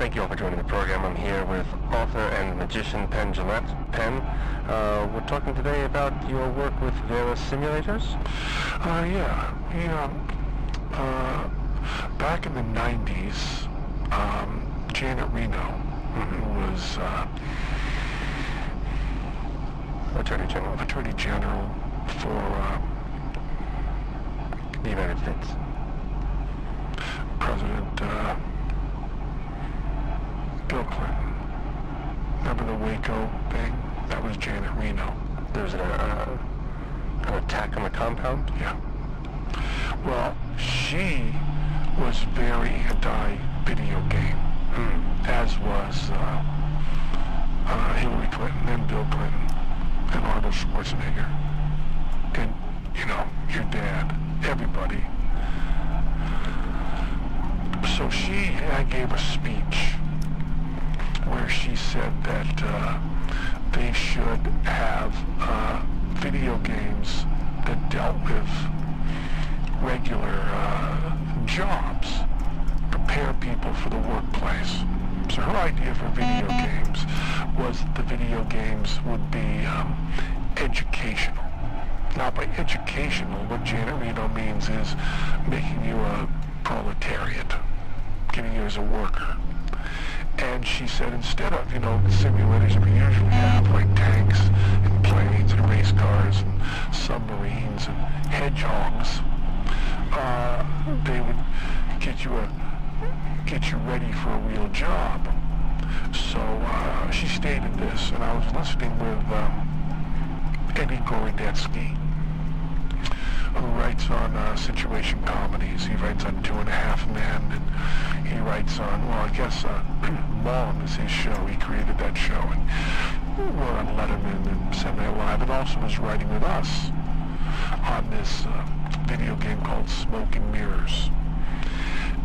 Thank you all for joining the program. I'm here with author and magician Penn Gillette. Penn, we're talking today about your work with Vera simulators? Back in the 90s, Janet Reno, who was Attorney General for the United States. President Bill Clinton. Remember the Waco thing? That was Janet Reno. There was an attack on the compound? Yeah. Well, she was very anti-video game, as was Hillary Clinton and Bill Clinton and Arnold Schwarzenegger and, your dad, everybody. So she gave a speech where she said that they should have video games that dealt with regular jobs, prepare people for the workplace. So her idea for video games was that the video games would be educational. Now, by educational, what Janet Reno means is making you a proletariat, getting you as a worker. And she said instead of, simulators that we usually have, like tanks and planes and race cars and submarines and hedgehogs, they would get you ready for a real job. So she stated this, and I was listening with Eddie Gorodetsky, who writes on situation comedies. He writes on 2.5 Men, and he writes on, Mom is his show. He created that show, and we're on Letterman and Saturday Night Live, and also was writing with us on this video game called Smoke and Mirrors.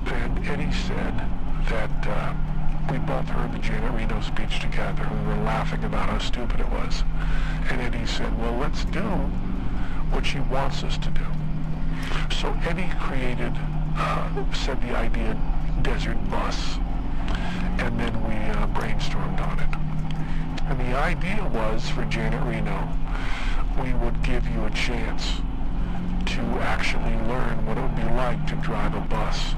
And Eddie said that we both heard the Janet Reno speech together. We were laughing about how stupid it was. And Eddie said, well, let's do what she wants us to do. So Eddie said the idea Desert Bus, and then we brainstormed on it. And the idea was for Janet Reno, we would give you a chance to actually learn what it would be like to drive a bus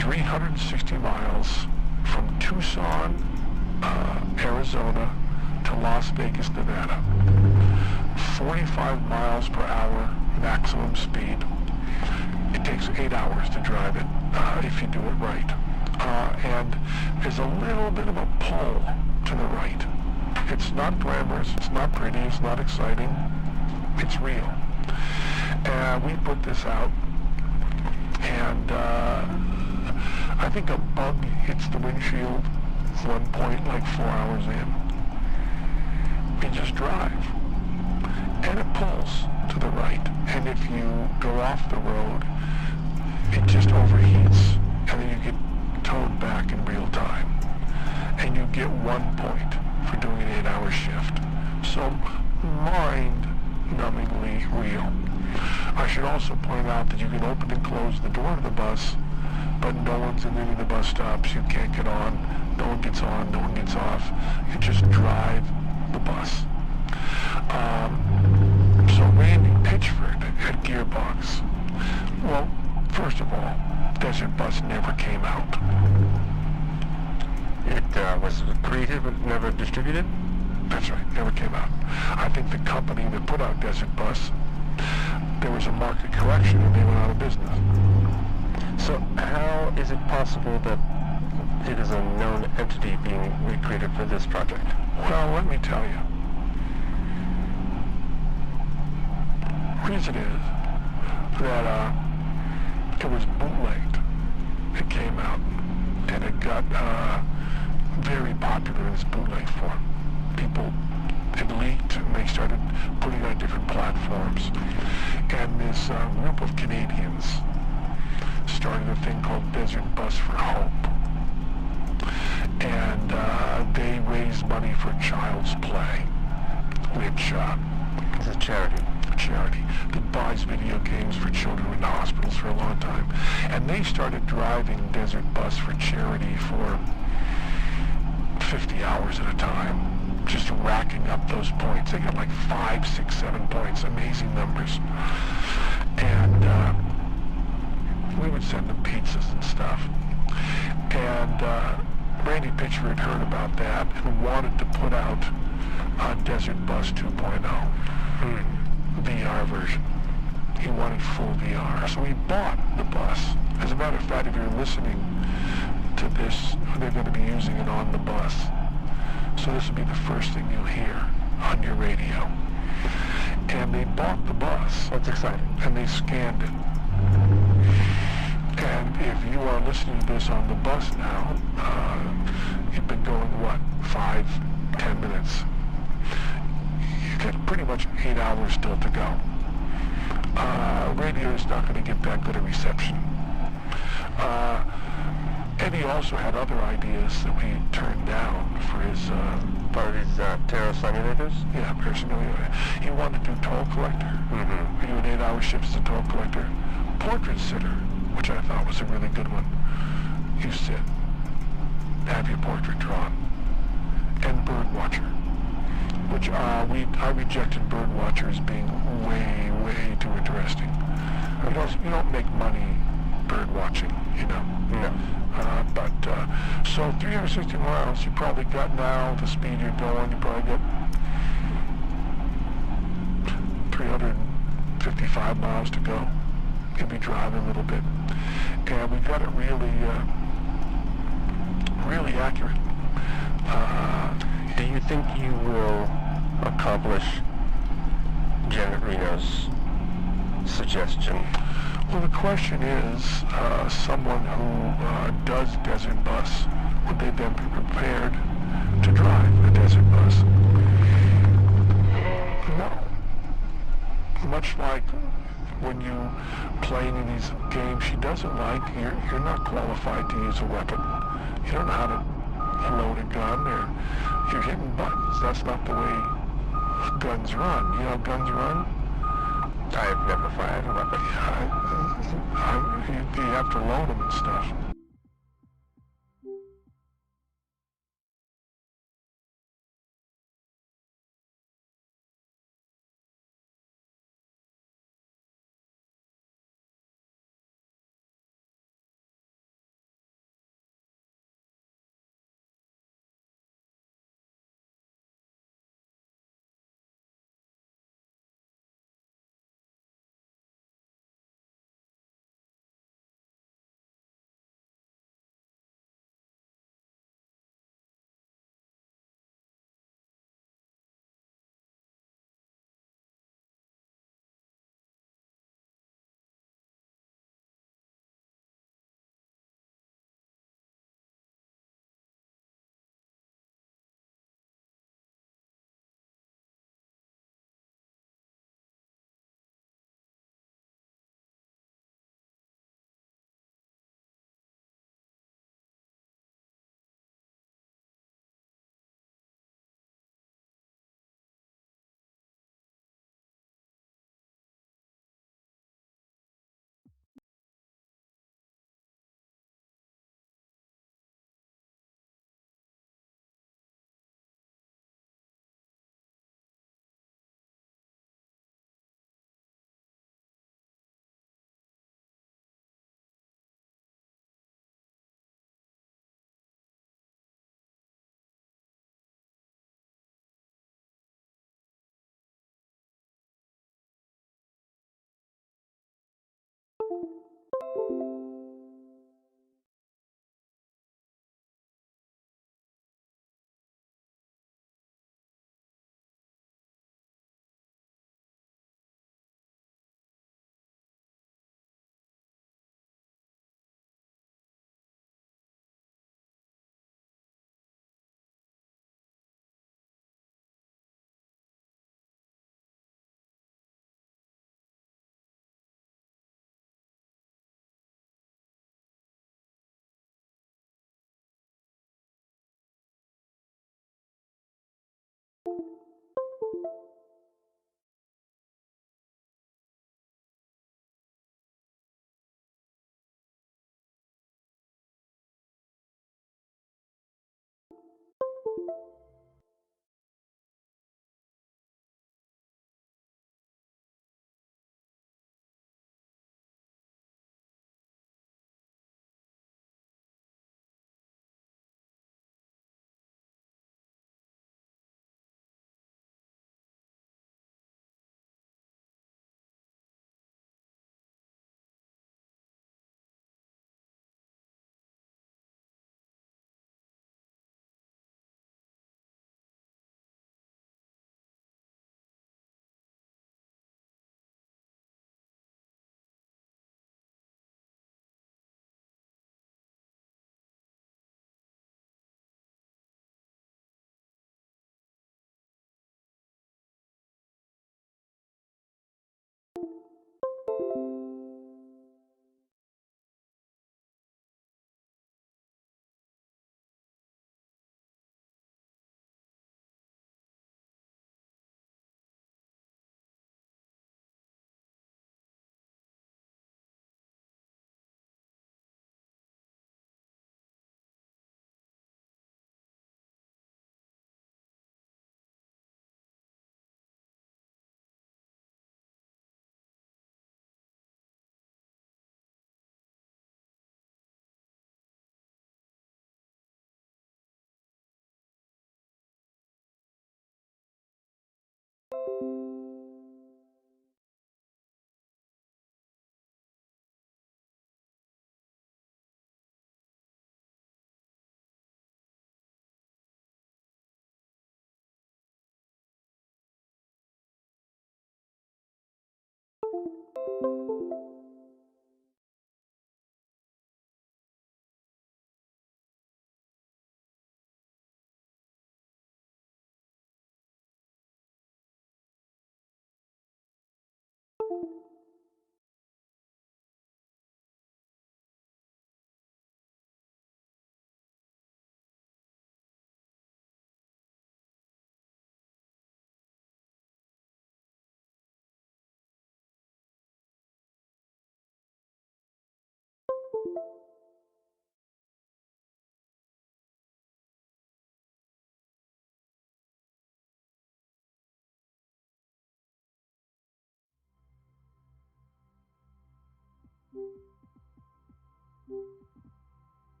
360 miles from Tucson, Arizona to Las Vegas, Nevada. 45 miles per hour maximum speed. It takes 8 hours to drive it if you do it right. And there's a little bit of a pull to the right. It's not glamorous, it's not pretty, it's not exciting. It's real. And we put this out, and I think a bug hits the windshield at one point, like 4 hours in. You just drive. And it pulls to the right. And if you go off the road, it just overheats. And then you get towed back in real time. And you get 1 point for doing an 8-hour shift. So mind-numbingly real. I should also point out that you can open and close the door of the bus, but no one's in any of the bus stops. You can't get on. No one gets on. No one gets off. You just drive the bus. So Randy Pitchford at Gearbox. Well, first of all, Desert Bus never came out. It was created but never distributed? That's right, never came out. I think the company that put out Desert Bus, there was a market correction and they went out of business. So how is it possible that it is a known entity being recreated for this project? Well, let me tell you. The reason is that it was bootlegged. It came out, and it got very popular in its bootleg form. People, it leaked, and they started putting it on different platforms. And this group of Canadians started a thing called Desert Bus for Hope. And they raised money for Child's Play, which It's a charity. charity that buys video games for children in hospitals for a long time. And they started driving Desert Bus for charity for 50 hours at a time, just racking up those points. They got like 5, 6, 7 points, amazing numbers. And we would send them pizzas and stuff. And Randy Pitcher had heard about that and wanted to put out Desert Bus 2.0, VR version. He wanted full VR. So he bought the bus. As a matter of fact, if you're listening to this, they're going to be using it on the bus. So this will be the first thing you'll hear on your radio. And they bought the bus. That's exciting. And they scanned it. And if you are listening to this on the bus now, you've been going, 5, 10 minutes. You've got pretty much 8 hours still to go. Radio is not going to get that good a reception. And he also had other ideas that we turned down for his... Part of these terror simulators? Yeah, personally. He wanted to do toll collector. Mm-hmm. We do an 8-hour shift as a toll collector. Portrait sitter, which I thought was a really good one. You sit, have your portrait drawn. And bird watcher, which I rejected bird watcher as being way, way too interesting. You don't make money bird watching, you know. No. So 360 miles, you probably got now, the speed you're going, you probably got 355 miles to go. You'll be driving a little bit. And we got it really, really accurate. Do you think you will accomplish Janet Reno's suggestion? Well, the question is, someone who does Desert Bus, would they then be prepared to drive a Desert Bus? No. Much like when you play any of these games she doesn't like, you're not qualified to use a weapon. You don't know how to load a gun, or you're hitting buttons. That's not the way guns run. You know how guns run? I've never fired a weapon. You have to load them and stuff.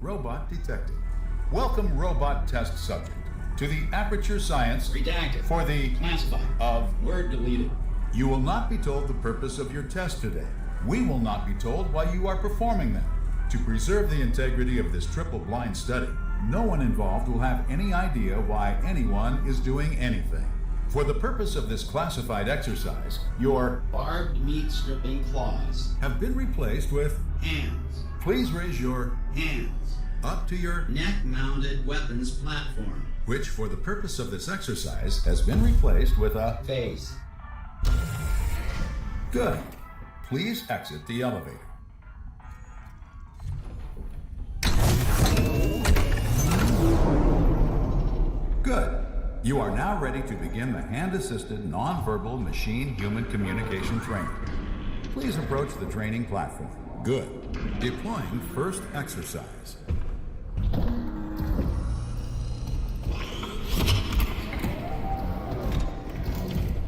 Robot detected. Welcome, robot test subject, to the Aperture Science Redacted. for the Classified. of. Word deleted. You will not be told the purpose of your test today. We will not be told why you are performing them. To preserve the integrity of this triple-blind study, no one involved will have any idea why anyone is doing anything. For the purpose of this classified exercise, your Barbed meat stripping claws. have been replaced with. Hands. Please raise your Hands. up to your, Neck-mounted weapons platform. which for the purpose of this exercise has been replaced with a. Face. Good. Please exit the elevator. Good. You are now ready to begin the hand-assisted, non-verbal machine-human communication training. Please approach the training platform. Good. Deploying first exercise.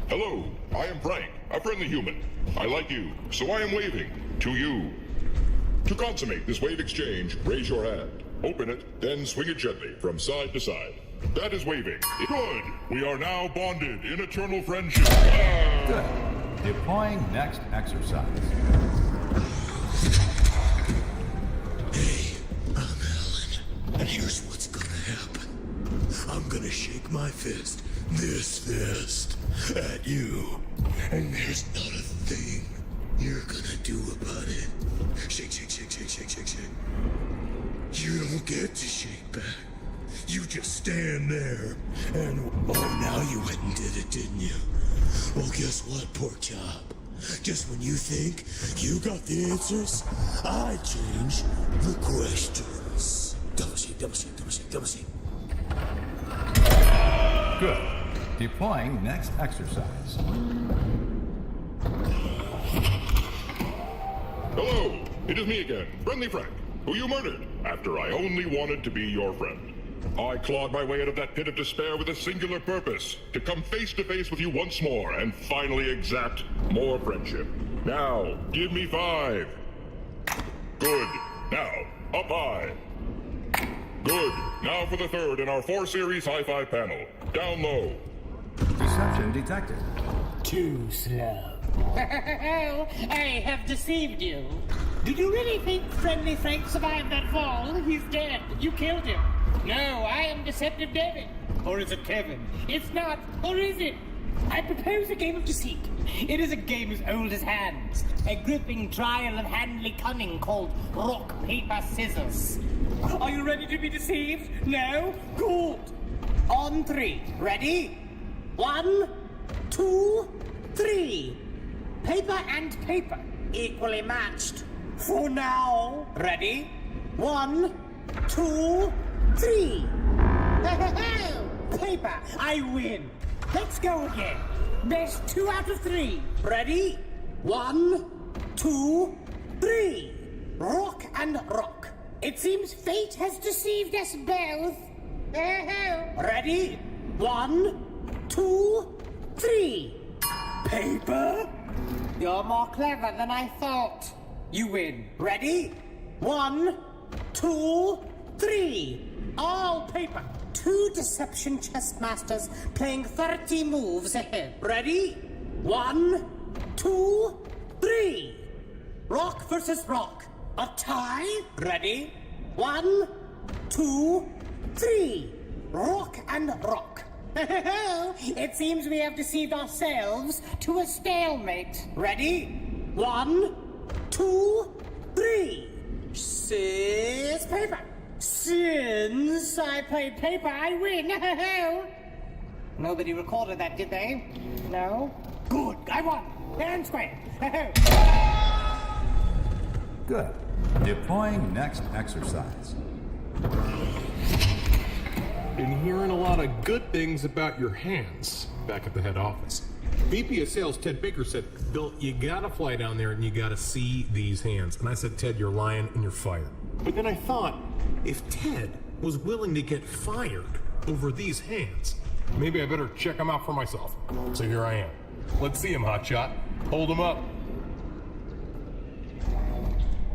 Hello, I am Frank, a friendly human. I like you, so I am waving to you. To consummate this wave exchange, raise your hand. Open it, then swing it gently from side to side. That is waving. Good. We are now bonded in eternal friendship. Good. Deploying next exercise. Hey, I'm Alan, and here's what's gonna happen. I'm gonna shake my fist, this fist, at you, and there's not a thing you're gonna do about it. Shake, shake, shake, shake, shake, shake, shake. You don't get to shake back. You just stand there, and oh, now you went and did it, didn't you? Well, guess what, pork chop? Just when you think you got the answers, I change the questions. Double shake, double shake, double shake, double shake. Good. Deploying next exercise. Hello, it is me again, Friendly Frank, who you murdered after I only wanted to be your friend. I clawed my way out of that pit of despair with a singular purpose, to come face to face with you once more and finally exact more friendship. Now, give me 5. Good. Now, up high. Good. Now for the third in our 4-series high-fi panel. Down low. Deception detected. Too slow. I have deceived you. Did you really think Friendly Frank survived that fall? He's dead. You killed him. No, I am Deceptive David. Or is it Kevin? It's not. Or is it? I propose a game of deceit. It is a game as old as hands. A gripping trial of handly cunning called rock, paper, scissors. Are you ready to be deceived? No? Good. On three. Ready? 1, 2, 3. Paper and paper. Equally matched. For now. Ready? 1, 2, 3. Paper, I win. Let's go again. Best 2 out of 3. Ready? 1, 2, 3. Rock and rock. It seems fate has deceived us both. Ready? 1, 2, 3. Paper? You're more clever than I thought. You win. Ready? 1, 2, 3. All paper. 2 deception chess masters playing 30 moves ahead. Ready? 1, 2, 3. Rock versus rock. A tie? Ready? 1, 2, 3. Rock and rock. It seems we have deceived ourselves to a stalemate. Ready? 1, 2, 3. Scissors, paper. Since I played paper, I win. Nobody recorded that, did they? No? Good, I won. Fair and square. Good. Deploying next exercise. Been hearing a lot of good things about your hands back at the head office. VP of Sales Ted Baker said, Bill, you gotta fly down there and you gotta see these hands. And I said, Ted, you're lying and you're fired. But then I thought, if Ted was willing to get fired over these hands, maybe I better check them out for myself. So here I am. Let's see him, hotshot. Hold him up.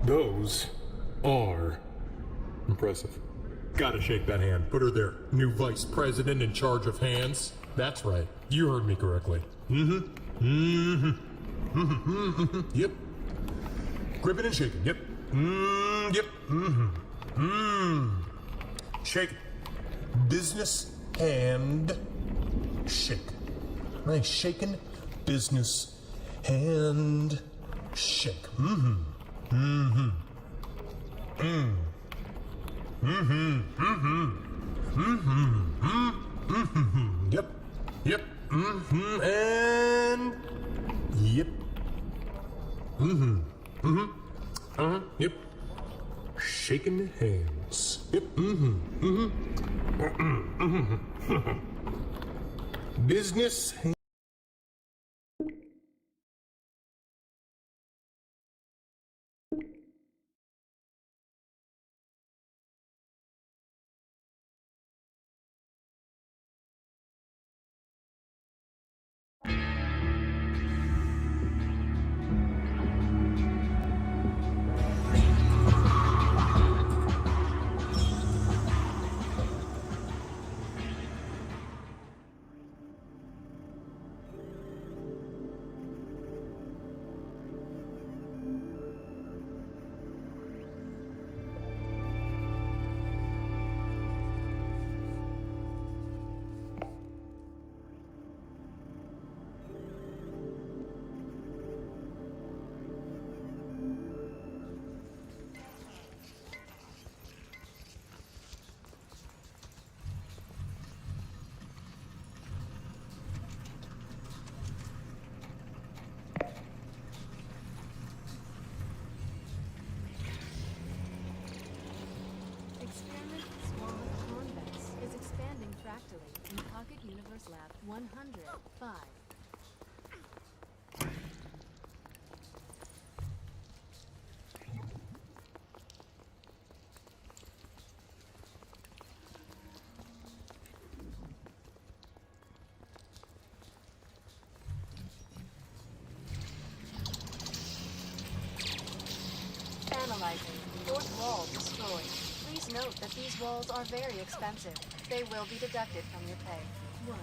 Those are impressive. Gotta shake that hand. Put her there. New vice president in charge of hands. That's right. You heard me correctly. Yep. Gripping and shaking. Yep. Yep. Shake. Business hand shake. Nice shaking business hand shake. Yep. Yep. And yep. Yep. Shaking hands. Yep. Business. Experiment swarm of convex is expanding fractally in Pocket Universe Lab 105. Analyzing. Fourth wall destroyed. Please note that these walls are very expensive. They will be deducted from your pay. 1.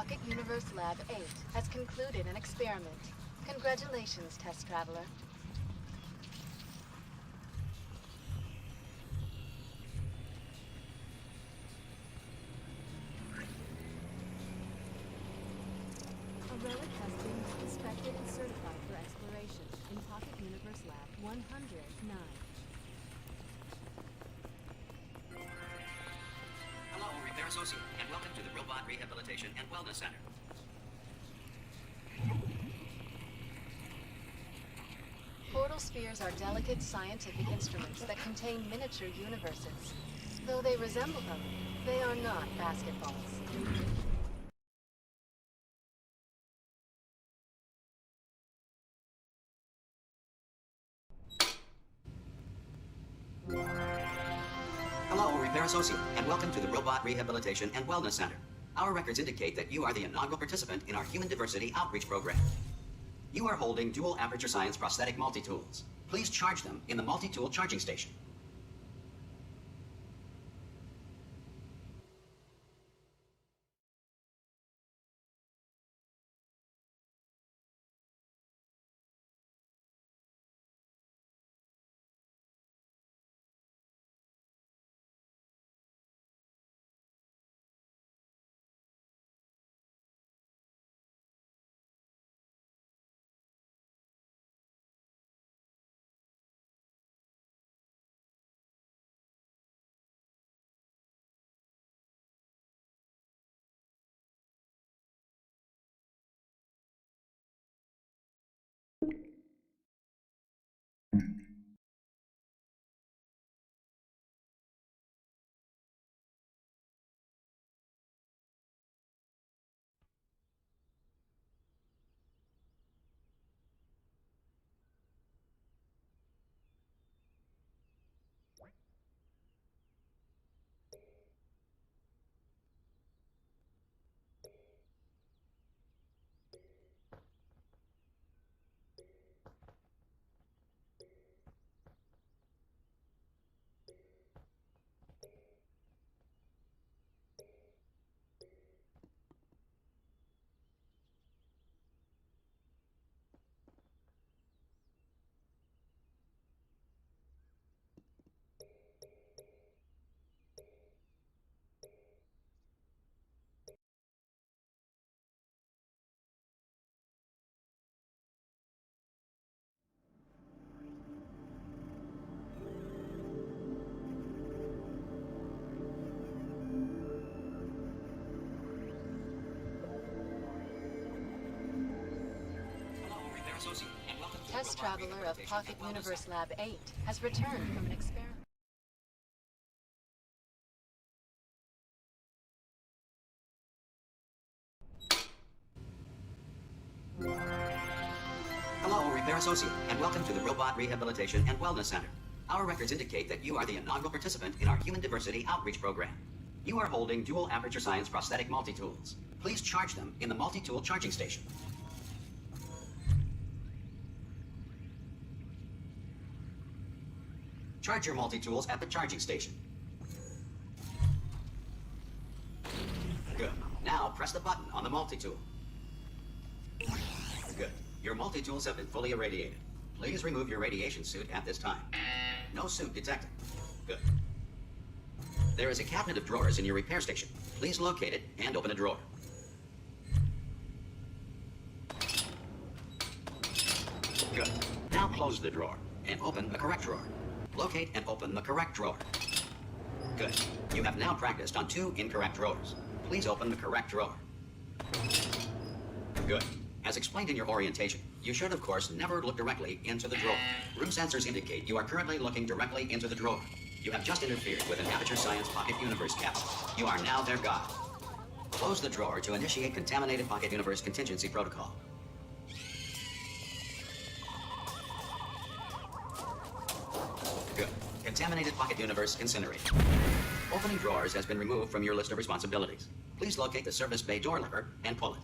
Pocket Universe Lab 8 has concluded an experiment. Congratulations, test traveler. A relic has been inspected and certified for exploration in Pocket Universe Lab 109. Hello, Repair Associate, and welcome to the Robot Rehabilitation and Wellness Center. Portal spheres are delicate scientific instruments that contain miniature universes. Though they resemble them, they are not basketballs. Hello, Repair Associate, and welcome to the Robot Rehabilitation and Wellness Center. Our records indicate that you are the inaugural participant in our Human Diversity Outreach Program. You are holding dual Aperture Science prosthetic multi-tools. Please charge them in the multi-tool charging station. Test traveler of Pocket Universe Lab 8 has returned from an experiment. Hello, Repair Associate, and welcome to the Robot Rehabilitation and Wellness Center. Our records indicate that you are the inaugural participant in our Human Diversity Outreach Program. You are holding dual Aperture Science prosthetic multi-tools. Please charge them in the multi-tool charging station. Charge your multi-tools at the charging station. Good. Now press the button on the multi-tool. Good. Your multi-tools have been fully irradiated. Please remove your radiation suit at this time. No suit detected. Good. There is a cabinet of drawers in your repair station. Please locate it and open a drawer. Good. Now close the drawer and open the correct drawer. Locate and open the correct drawer. Good. You have now practiced on 2 incorrect drawers. Please open the correct drawer. Good. As explained in your orientation, you should, of course, never look directly into the drawer. Room sensors indicate you are currently looking directly into the drawer. You have just interfered with an Aperture Science Pocket Universe capsule. You are now their god. Close the drawer to initiate Contaminated Pocket Universe Contingency Protocol. Good. Contaminated Pocket Universe incinerated. Opening drawers has been removed from your list of responsibilities. Please locate the service bay door lever and pull it.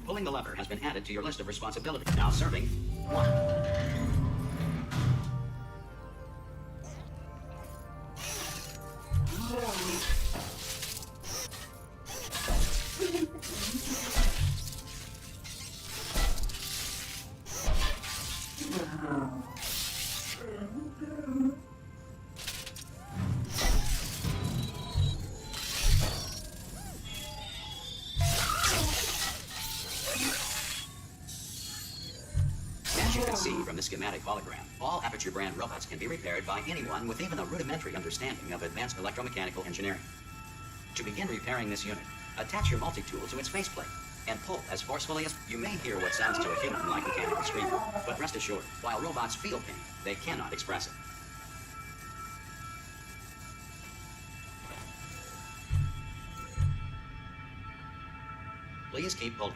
Pulling the lever has been added to your list of responsibilities. Now serving 1. As you can see from the schematic hologram, all Aperture brand robots can be repaired by anyone with even a rudimentary understanding of advanced electromechanical engineering. To begin repairing this unit, attach your multi-tool to its faceplate and pull as forcefully as you may hear what sounds to a human like mechanical screaming. But rest assured, while robots feel pain, they cannot express it. Please keep pulling.